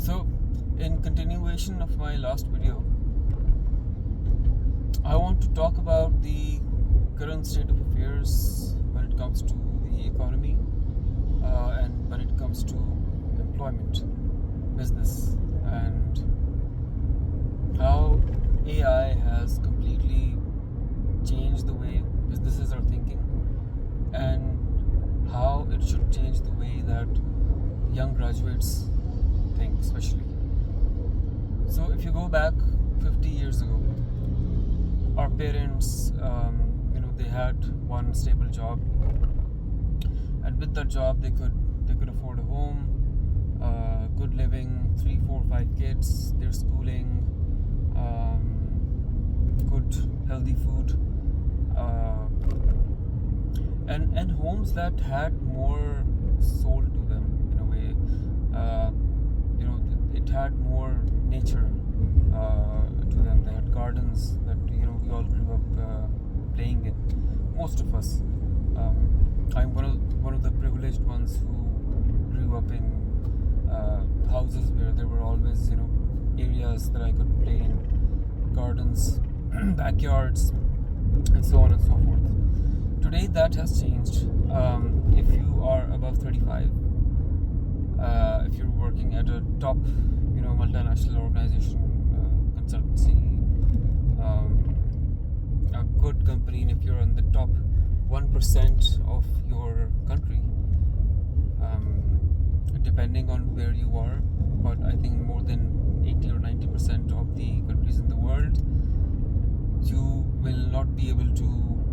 So, in continuation of my last video, I want to talk about the current state of affairs when it comes to the economy and when it comes to employment, business, and how AI has completely changed the way businesses are thinking and how it should change the way that young graduates think, especially. So, if you go back 50 years ago, our parents, they had one stable job, and with that job, they could afford a home, good living, 3, 4, 5 kids, their schooling, good healthy food, and homes that had more soul to them in a way. It had more nature to them. They had gardens that we all grew up playing in. Most of us. I'm one of the privileged ones who grew up in houses where there were always areas that I could play in, gardens, backyards, and so on and so forth. Today that has changed. If you are above 35, if you're working at a top multinational organization, consultancy, a good company, and if you're on the top 1% of your country, depending on where you are, but I think more than 80 or 90% of the countries in the world, you will not be able to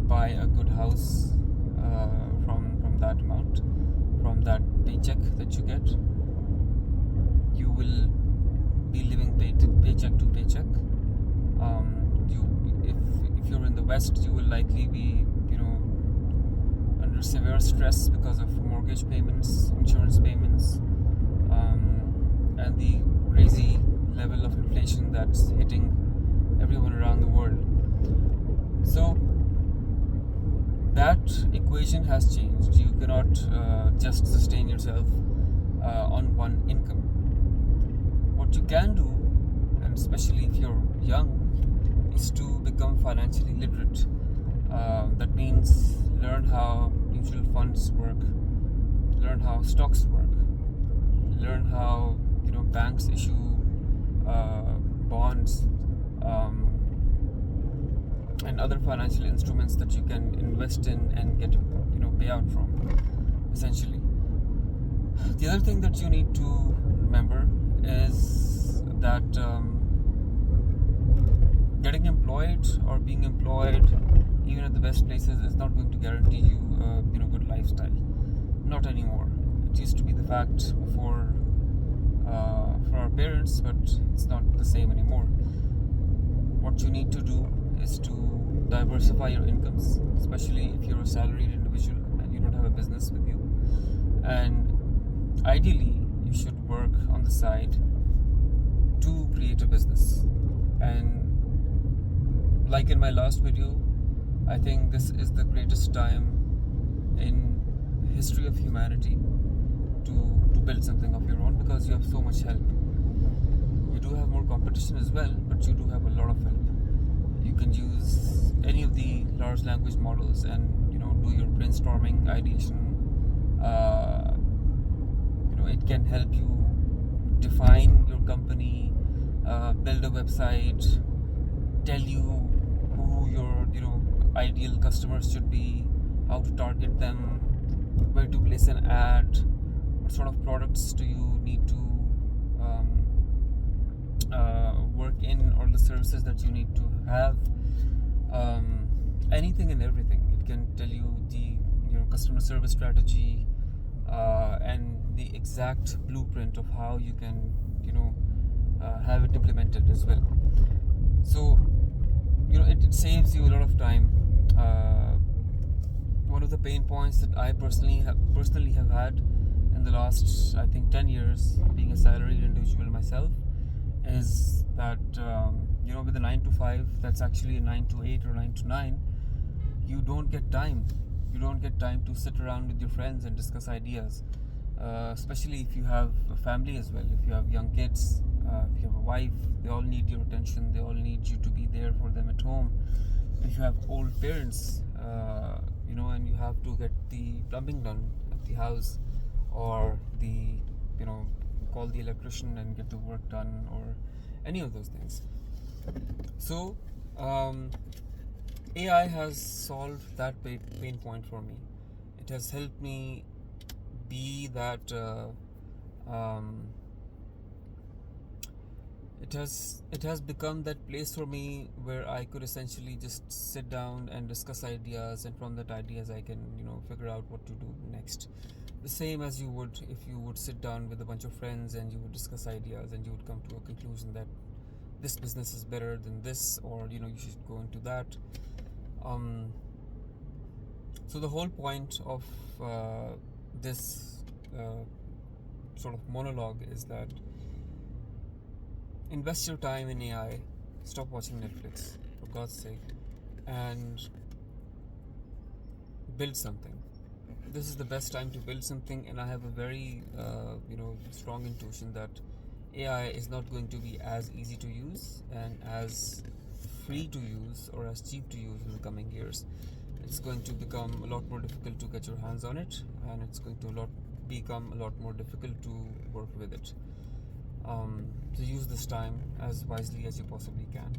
buy a good house from that amount, from that paycheck that you get. You will be living paycheck to paycheck. If you're in the West, you will likely be under severe stress because of mortgage payments, insurance payments, and the crazy level of inflation that's hitting everyone around the world. So that equation has changed. You cannot just sustain yourself on one income. What you can do, and especially if you're young, is to become financially literate. That means learn how mutual funds work, learn how stocks work, learn how banks issue bonds and other financial instruments that you can invest in and get payout from, essentially. The other thing that you need to remember is that getting employed or being employed, even at the best places, is not going to guarantee you a good lifestyle. Not anymore. It used to be the fact for our parents, but it's not the same anymore. What you need to do is to diversify your incomes, especially if you're a salaried individual and you don't have a business with you. And ideally, you should work on the side to create a business. And like in my last video, I think this is the greatest time in history of humanity to build something of your own, because you have so much help. You do have more competition as well, but you do have a lot of help. You can use any of the large language models and do your brainstorming, ideation. It can help you define your company, build a website, tell you who your ideal customers should be, how to target them, where to place an ad, what sort of products do you need to work in, or the services that you need to have, anything and everything. It can tell you the customer service strategy and the exact blueprint of how you can have it implemented as well. So it saves you a lot of time. One of the pain points that I personally have had in the last, I think, 10 years being a salaried individual myself is that with a 9 to 5, that's actually a 9 to 8 or 9 to 9, you don't get time to sit around with your friends and discuss ideas. especially if you have a family as well. If you have young kids, if you have a wife, they all need your attention. They all need you to be there for them at home. If you have old parents, and you have to get the plumbing done at the house, or call the electrician and get the work done, or any of those things. So, AI has solved that pain point for me. It has helped me be that. It has become that place for me where I could essentially just sit down and discuss ideas, and from that ideas I can figure out what to do next. The same as you would if you would sit down with a bunch of friends and you would discuss ideas, and you would come to a conclusion that this business is better than this, or you should go into that. So the whole point of this sort of monologue is that invest your time in AI, stop watching Netflix, for God's sake, and build something. This is the best time to build something, and I have a very strong intuition that AI is not going to be as easy to use and as free to use or as cheap to use in the coming years. It's going to become a lot more difficult to get your hands on it, and it's going to become a lot more difficult to work with it. So use this time as wisely as you possibly can.